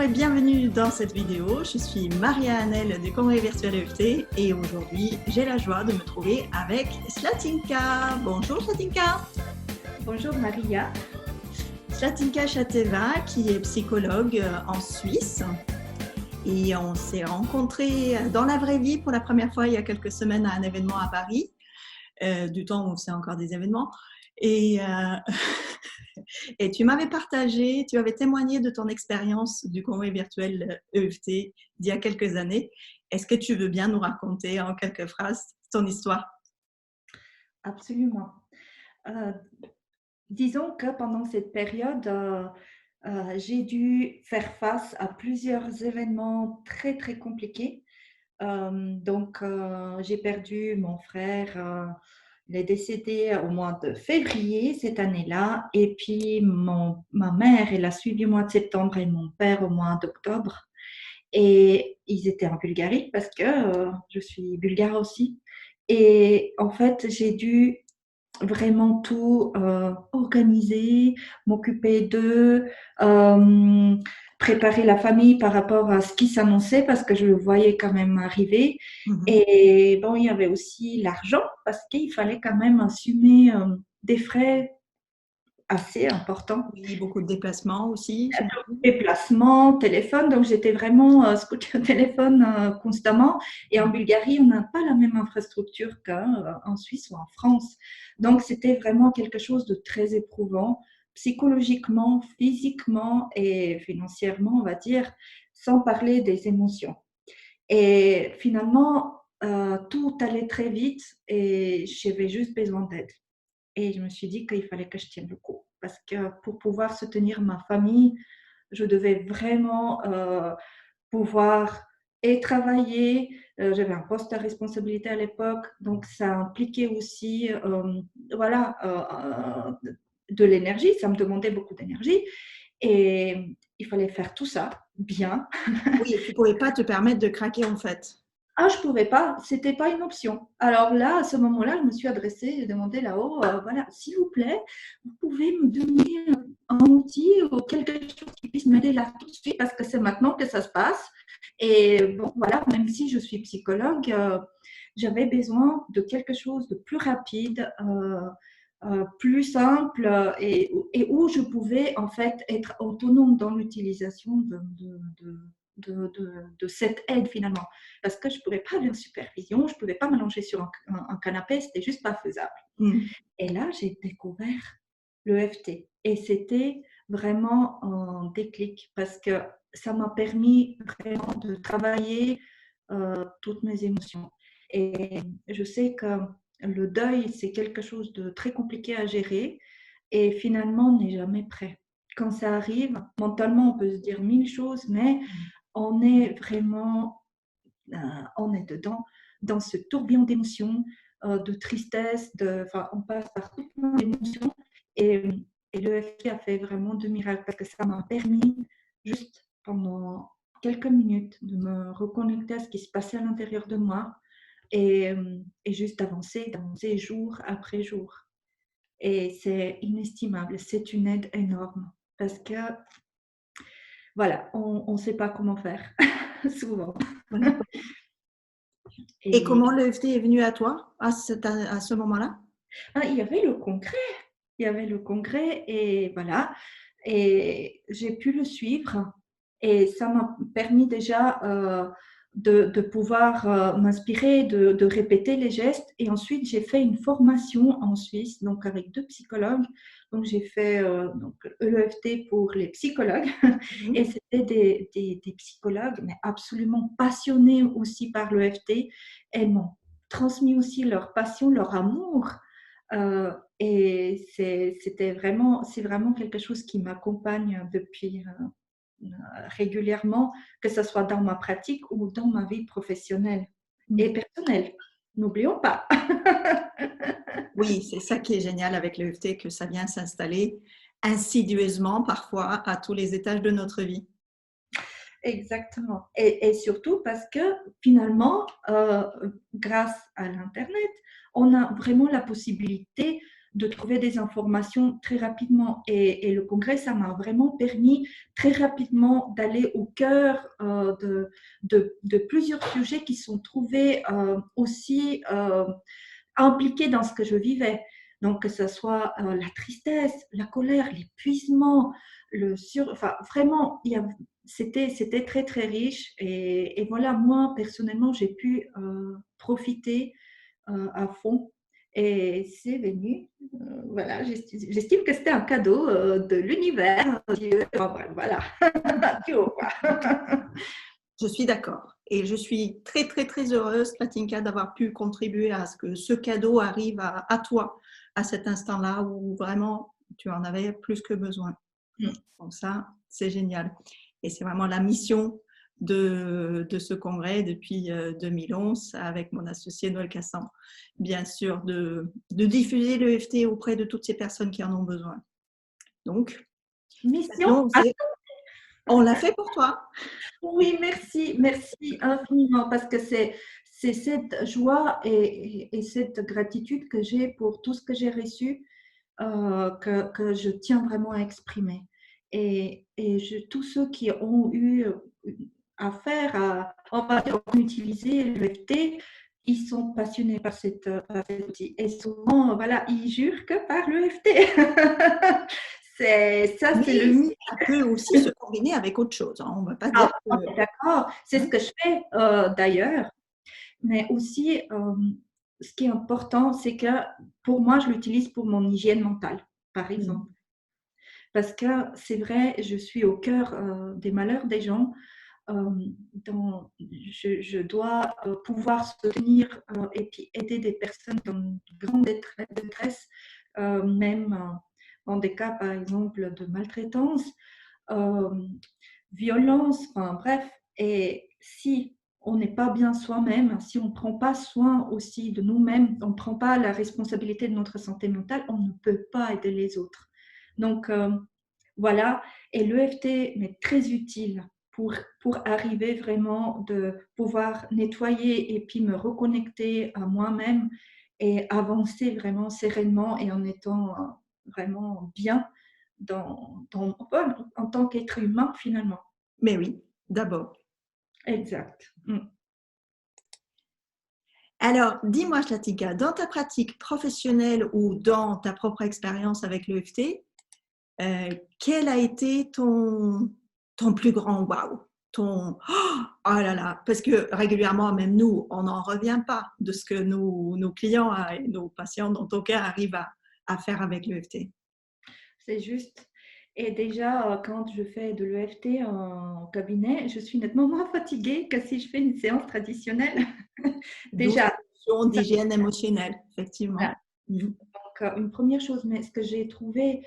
bienvenue dans cette vidéo. Je suis Maria-Annelle du Congrès Virtuel EFT et aujourd'hui, j'ai la joie de me trouver avec Slatinka. Bonjour Slatinka. Bonjour Maria. Slatinka Chateva qui est psychologue en Suisse et on s'est rencontrés dans la vraie vie pour la première fois il y a quelques semaines à un événement à Paris, du temps où c'est encore des événements. Et tu m'avais partagé, tu avais témoigné de ton expérience du congrès virtuel EFT d'il y a quelques années. Est-ce que tu veux bien nous raconter en quelques phrases ton histoire? Absolument. Disons que pendant cette période, j'ai dû faire face à plusieurs événements très, très compliqués. J'ai perdu mon frère, il est décédé au mois de février cette année-là. Et puis, ma mère, elle a suivi le mois de septembre et mon père au mois d'octobre. Et ils étaient en Bulgarie parce que je suis bulgare aussi. Et en fait, j'ai dû vraiment tout organiser, m'occuper d'eux, préparer la famille par rapport à ce qui s'annonçait parce que je le voyais quand même arriver. Et bon, il y avait aussi l'argent parce qu'il fallait quand même assumer des frais assez importants. Oui, beaucoup de déplacements aussi. Déplacements, téléphone, donc j'étais vraiment scotchée au téléphone constamment. Et en Bulgarie, on n'a pas la même infrastructure qu'en Suisse ou en France. Donc c'était vraiment quelque chose de très éprouvant, psychologiquement, physiquement et financièrement, on va dire, sans parler des émotions. Et finalement, tout allait très vite et j'avais juste besoin d'aide. Et je me suis dit qu'il fallait que je tienne le coup parce que pour pouvoir soutenir ma famille, je devais vraiment pouvoir et travailler. J'avais un poste à responsabilité à l'époque, donc ça impliquait aussi de l'énergie, ça me demandait beaucoup d'énergie et il fallait faire tout ça bien. Oui, tu ne pouvais pas te permettre de craquer en fait. Ah, je ne pouvais pas, c'était pas une option. Alors là, à ce moment-là, je me suis adressée et demandé là-haut, voilà, s'il vous plaît, vous pouvez me donner un outil ou quelque chose qui puisse m'aider là tout de suite parce que c'est maintenant que ça se passe. Et bon, voilà, même si je suis psychologue, j'avais besoin de quelque chose de plus rapide, plus simple et où je pouvais en fait être autonome dans l'utilisation de cette aide finalement. Parce que je ne pouvais pas aller en supervision, je ne pouvais pas m'allonger sur un canapé, c'était juste pas faisable. Et là, j'ai découvert l'EFT et c'était vraiment un déclic parce que ça m'a permis vraiment de travailler toutes mes émotions. Et je sais que le deuil, c'est quelque chose de très compliqué à gérer et finalement, on n'est jamais prêt. Quand ça arrive, mentalement, on peut se dire 1000 choses, mais on est vraiment, on est dedans, dans ce tourbillon d'émotions, de tristesse, on passe par toutes les émotions et l'EFT a fait vraiment de miracles parce que ça m'a permis juste pendant quelques minutes de me reconnecter à ce qui se passait à l'intérieur de moi et juste d'avancer jour après jour. Et c'est inestimable, c'est une aide énorme parce que voilà, on ne sait pas comment faire souvent. Et comment l'EFT est venu à toi à ce moment-là? Il y avait le congrès et voilà, et j'ai pu le suivre et ça m'a permis déjà de pouvoir m'inspirer, de répéter les gestes. Et ensuite, j'ai fait une formation en Suisse, donc avec 2 psychologues. Donc, j'ai fait l'EFT pour les psychologues et c'était des psychologues, mais absolument passionnés aussi par l'EFT. Elles m'ont transmis aussi leur passion, leur amour. Et c'est vraiment quelque chose qui m'accompagne depuis régulièrement, que ce soit dans ma pratique ou dans ma vie professionnelle et personnelle. N'oublions pas. Oui, c'est ça qui est génial avec l'EFT, que ça vient s'installer insidieusement parfois à tous les étages de notre vie. Exactement. Et surtout parce que finalement, grâce à l'Internet, on a vraiment la possibilité de trouver des informations très rapidement. Et le congrès, ça m'a vraiment permis très rapidement d'aller au cœur de plusieurs sujets qui sont trouvés aussi impliqués dans ce que je vivais. Donc, que ce soit la tristesse, la colère, l'épuisement, enfin, vraiment, c'était très, très riche. Et voilà, moi, personnellement, j'ai pu profiter à fond. Et c'est venu, voilà, j'estime que c'était un cadeau de l'univers. Dieu, voilà, tu vois. Je suis d'accord. Et je suis très, très, très heureuse, Katinka, d'avoir pu contribuer à ce que ce cadeau arrive à toi à cet instant-là où vraiment tu en avais plus que besoin. Donc ça, c'est génial. Et c'est vraiment la mission de ce congrès depuis 2011 avec mon associé Noël Cassan. Bien sûr, de diffuser l'EFT auprès de toutes ces personnes qui en ont besoin. Donc, mission. On l'a fait pour toi. Oui, merci infiniment parce que c'est cette joie et cette gratitude que j'ai pour tout ce que j'ai reçu que je tiens vraiment à exprimer. Et tous ceux qui ont eu affaire à, on va dire, utiliser l'EFT, ils sont passionnés par cet outil. Et souvent, voilà, ils jurent que par l'EFT. Ça, c'est le mythe. Ça peut aussi se combiner avec autre chose. Hein. On ne va pas dire que... D'accord, c'est ce que je fais d'ailleurs. Mais aussi, ce qui est important, c'est que pour moi, je l'utilise pour mon hygiène mentale, par exemple. Parce que c'est vrai, je suis au cœur des malheurs des gens. Je dois pouvoir soutenir et puis aider des personnes dans une grande détresse, même dans des cas, par exemple, de maltraitance, violence, enfin bref. Et si on n'est pas bien soi-même, si on ne prend pas soin aussi de nous-mêmes, on ne prend pas la responsabilité de notre santé mentale, on ne peut pas aider les autres. Donc, voilà. Et l'EFT m'est très utile pour arriver vraiment de pouvoir nettoyer et puis me reconnecter à moi-même et avancer vraiment sereinement et en étant vraiment bien en tant qu'être humain finalement. Mais oui, d'abord. Exact. Alors, dis-moi, Chlatika, dans ta pratique professionnelle ou dans ta propre expérience avec l'EFT, quel a été ton plus grand waouh? Oh là là, parce que régulièrement, même nous, on n'en revient pas de ce que nos clients et nos patients, dans ton cas, arrivent à faire avec l'EFT. C'est juste. Et déjà, quand je fais de l'EFT en cabinet, je suis nettement moins fatiguée que si je fais une séance traditionnelle. Déjà. D'hygiène émotionnelle, effectivement. Voilà. Donc, une première chose, mais ce que j'ai trouvé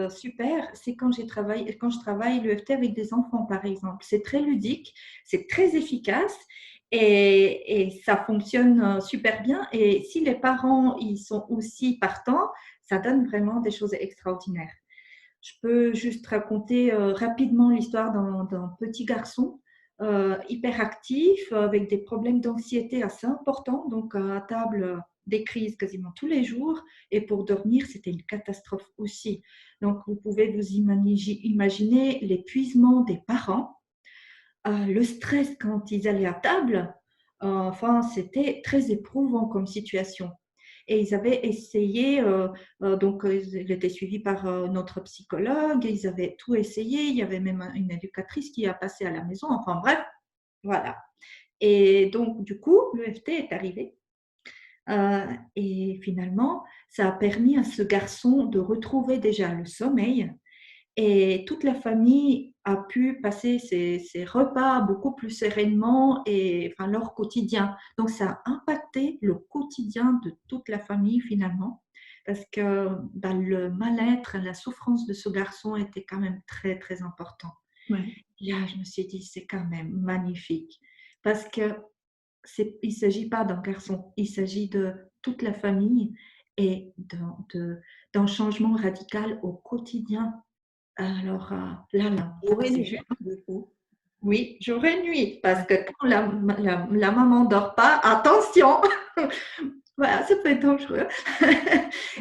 super, c'est quand je travaille l'EFT avec des enfants, par exemple. C'est très ludique, c'est très efficace et ça fonctionne super bien. Et si les parents ils sont aussi partants, ça donne vraiment des choses extraordinaires. Je peux juste raconter rapidement l'histoire d'un petit garçon hyperactif avec des problèmes d'anxiété assez importants, donc à table des crises quasiment tous les jours et pour dormir c'était une catastrophe aussi. Donc vous pouvez vous imaginer l'épuisement des parents, le stress quand ils allaient à table, enfin c'était très éprouvant comme situation. Et ils avaient essayé, donc il était suivi par notre psychologue, ils avaient tout essayé, il y avait même une éducatrice qui a passé à la maison, enfin bref, voilà. Et donc du coup, l'EFT est arrivé. Et finalement, ça a permis à ce garçon de retrouver déjà le sommeil et toute la famille a pu passer ses repas beaucoup plus sereinement et enfin, leur quotidien. Donc, ça a impacté le quotidien de toute la famille finalement, parce que le mal-être, la souffrance de ce garçon était quand même très, très important. Ouais. Là, je me suis dit, c'est quand même magnifique, parce qu'il ne s'agit pas d'un garçon, il s'agit de toute la famille et d'un changement radical au quotidien. Alors là, Jour et c'est nuit, juste. du coup. Oui, jour et nuit, parce que quand la maman ne dort pas, attention, Voilà, ça peut être dangereux.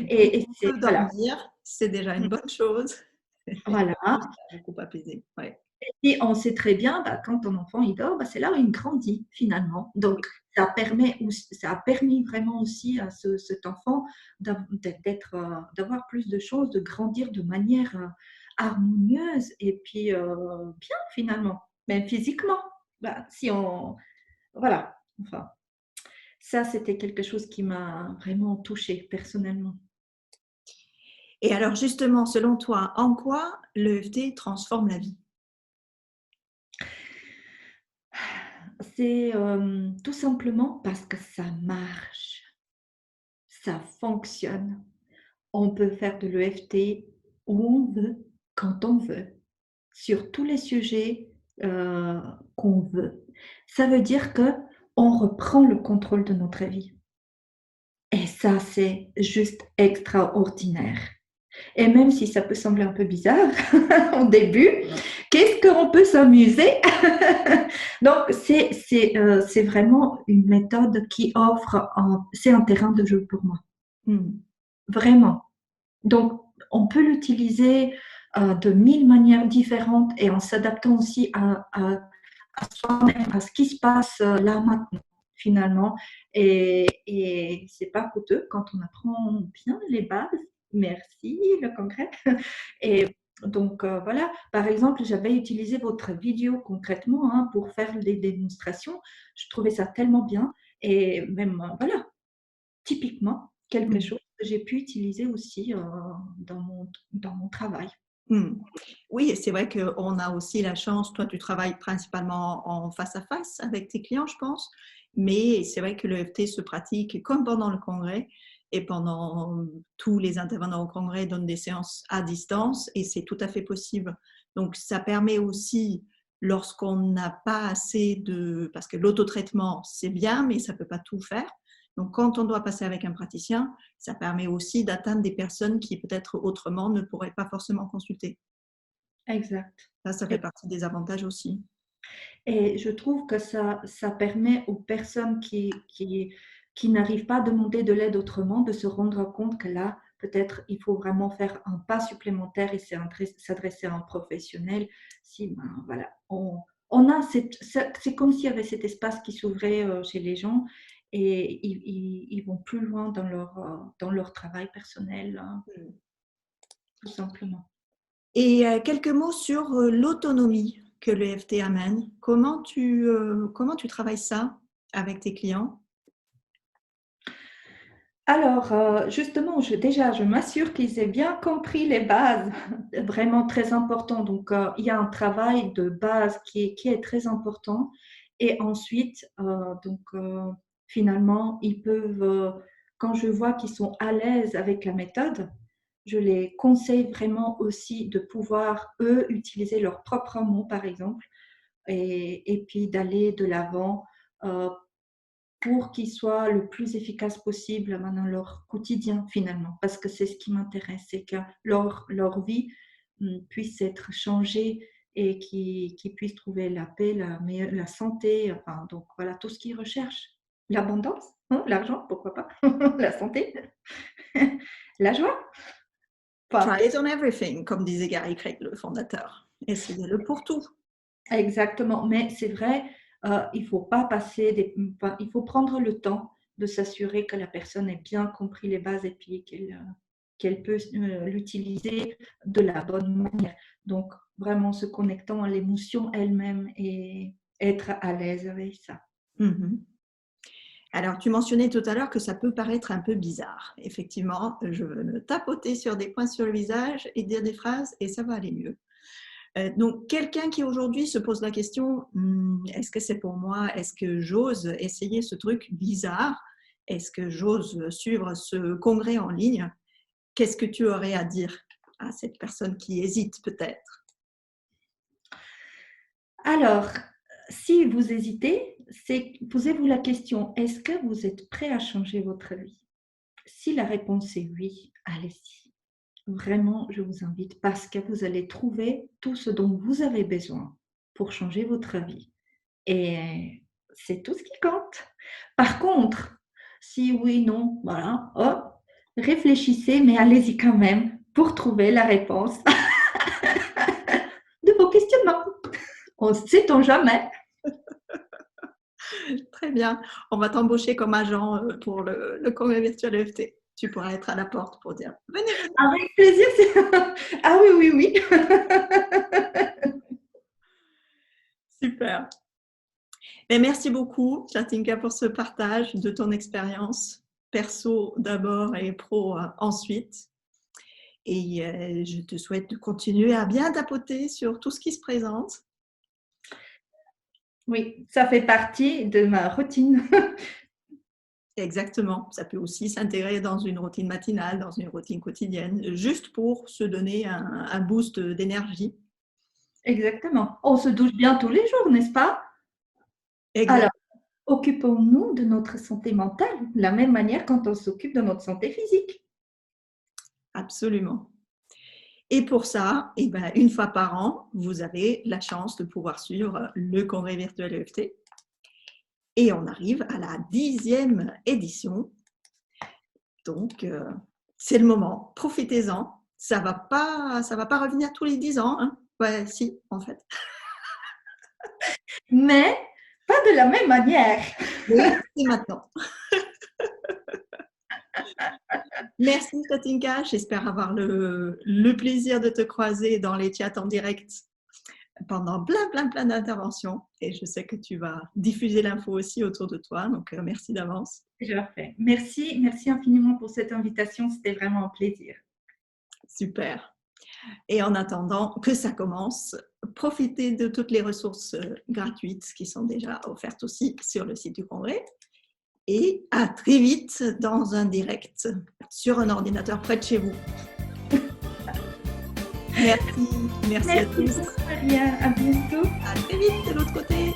Et Et on c'est, peut voilà. dormir, c'est déjà une bonne chose. Voilà. Tout ça a beaucoup apaisé, ouais. Et on sait très bien, quand ton enfant il dort, c'est là où il grandit finalement. Donc, ça a permis vraiment aussi à cet enfant d'avoir plus de choses, de grandir de manière harmonieuse et puis bien finalement, même physiquement. Si on, voilà, enfin, ça c'était quelque chose qui m'a vraiment touchée personnellement. Et alors justement, selon toi, en quoi l'EFT transforme la vie? C'est tout simplement parce que ça marche, ça fonctionne. On peut faire de l'EFT où on veut, quand on veut, sur tous les sujets qu'on veut. Ça veut dire que on reprend le contrôle de notre vie. Et ça, c'est juste extraordinaire. Et même si ça peut sembler un peu bizarre au début, qu'est-ce qu'on peut s'amuser? Donc, c'est vraiment une méthode qui offre, c'est un terrain de jeu pour moi, Mmh. vraiment. Donc, on peut l'utiliser de mille manières différentes et en s'adaptant aussi à soi-même, à ce qui se passe là maintenant, finalement. Et c'est pas coûteux quand on apprend bien les bases. Merci, le congrès. Et donc, voilà. Par exemple, j'avais utilisé votre vidéo concrètement pour faire des démonstrations. Je trouvais ça tellement bien. Et même, voilà, typiquement, quelque Mmh. chose que j'ai pu utiliser aussi dans mon travail. Mmh. Oui, et c'est vrai qu'on a aussi la chance, toi tu travailles principalement en face à face avec tes clients, je pense, mais c'est vrai que l'EFT se pratique comme pendant le congrès et pendant tous les intervenants au congrès donnent des séances à distance et c'est tout à fait possible. Donc ça permet aussi, lorsqu'on n'a pas assez de... Parce que l'autotraitement, c'est bien, mais ça ne peut pas tout faire. Donc quand on doit passer avec un praticien, ça permet aussi d'atteindre des personnes qui peut-être autrement ne pourraient pas forcément consulter. Exact. Ça fait partie des avantages aussi. Et je trouve que ça permet aux personnes qui n'arrivent pas à demander de l'aide autrement de se rendre compte que là, peut-être, il faut vraiment faire un pas supplémentaire et s'adresser à un professionnel. Si, voilà, on a c'est comme s'il y avait cet espace qui s'ouvrait chez les gens et ils vont plus loin dans leur travail personnel, hein, tout simplement. Et quelques mots sur l'autonomie que l'EFT amène. Comment tu travailles ça avec tes clients? Alors, justement, déjà, je m'assure qu'ils aient bien compris les bases, vraiment très important. Donc, il y a un travail de base qui est très important. Et ensuite, finalement, ils peuvent, quand je vois qu'ils sont à l'aise avec la méthode, je les conseille vraiment aussi de pouvoir, eux, utiliser leurs propres mots, par exemple, et puis d'aller de l'avant euh, pour qu'ils soient le plus efficaces possible dans leur quotidien finalement. Parce que c'est ce qui m'intéresse, c'est que leur vie puisse être changée et qu'ils puissent trouver la paix, la santé, enfin, donc voilà, tout ce qu'ils recherchent. L'abondance, hein, l'argent, pourquoi pas, la santé, la joie. Enfin, Try it on everything, comme disait Gary Craig, le fondateur. Essayez-le pour tout. exactement, mais c'est vrai, il faut pas il faut prendre le temps de s'assurer que la personne ait bien compris les bases et puis qu'elle peut l'utiliser de la bonne manière. Donc, vraiment se connectant à l'émotion elle-même et être à l'aise avec ça. Mhm. Alors, tu mentionnais tout à l'heure que ça peut paraître un peu bizarre. Effectivement, je veux me tapoter sur des points sur le visage et dire des phrases et ça va aller mieux. Donc, quelqu'un qui aujourd'hui se pose la question, est-ce que c'est pour moi? Est-ce que j'ose essayer ce truc bizarre? Est-ce que j'ose suivre ce congrès en ligne? Qu'est-ce que tu aurais à dire à cette personne qui hésite peut-être? Alors, si vous hésitez, posez-vous la question, est-ce que vous êtes prêt à changer votre vie? Si la réponse est oui, allez-y. Vraiment, je vous invite parce que vous allez trouver tout ce dont vous avez besoin pour changer votre vie. Et c'est tout ce qui compte. Par contre, Si oui, non, voilà. Hop, réfléchissez, mais allez-y quand même pour trouver la réponse de vos questionnements. On ne sait-on jamais. Très bien. On va t'embaucher comme agent pour le congrès virtuel EFT. Tu pourras être à la porte pour dire venez, venez. Avec plaisir. Ah oui, oui, oui. Super. Et merci beaucoup, Jatinka, pour ce partage de ton expérience, perso d'abord et pro ensuite. Et je te souhaite de continuer à bien tapoter sur tout ce qui se présente. Oui, ça fait partie de ma routine. Exactement. Ça peut aussi s'intégrer dans une routine matinale, dans une routine quotidienne, juste pour se donner un boost d'énergie. Exactement. On se douche bien tous les jours, n'est-ce pas? Exact. Alors, occupons-nous de notre santé mentale de la même manière quand on s'occupe de notre santé physique. Absolument. Et pour ça, une fois par an, vous avez la chance de pouvoir suivre le congrès virtuel EFT. Et on arrive à la 10e édition. Donc, c'est le moment. Profitez-en. Ça va pas revenir tous les 10 ans. Hein. Ouais, si, en fait. Mais pas de la même manière. Oui, c'est maintenant. Merci, Jatinka. J'espère avoir le plaisir de te croiser dans les chats en direct pendant plein d'interventions. Et je sais que tu vas diffuser l'info aussi autour de toi. Donc, merci d'avance. Je le fais. Merci infiniment pour cette invitation. C'était vraiment un plaisir. Super. Et en attendant que ça commence, profitez de toutes les ressources gratuites qui sont déjà offertes aussi sur le site du congrès. Et à très vite dans un direct sur un ordinateur près de chez vous. Merci à tous. Maria, à bientôt. À très vite de l'autre côté.